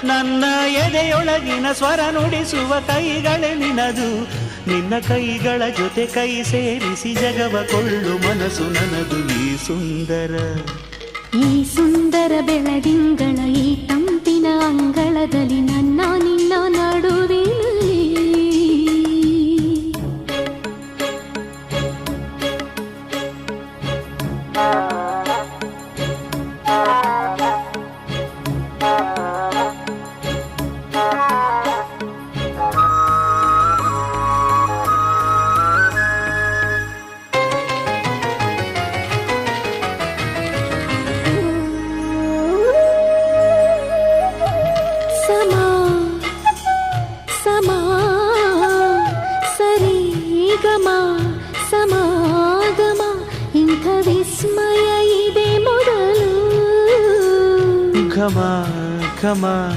ನನ್ನ ಎದೆಯೊಳಗಿನ ಸ್ವರ ನುಡಿಸುವ ಕೈಗಳೇ ನಿನದು. ನಿನ್ನ ಕೈಗಳ ಜೊತೆ ಕೈ ಸೇರಿಸಿ ಜಗವ ಕೊಳ್ಳು ಮನಸ್ಸು ನನ್ನದು. ಈ ಸುಂದರ ಬೆಳದಿಂಗಳ ಈ ತಂಪಿನ ಅಂಗಳದಲ್ಲಿ ನನ್ನ ನಿನ್ನ ನಡುವಿನಲ್ಲಿ ಸಮಾಗಮ ಇಂಥ ವಿಸ್ಮಯ ಇದೆ ಮೊದಲು. ಘಮ ಘಮ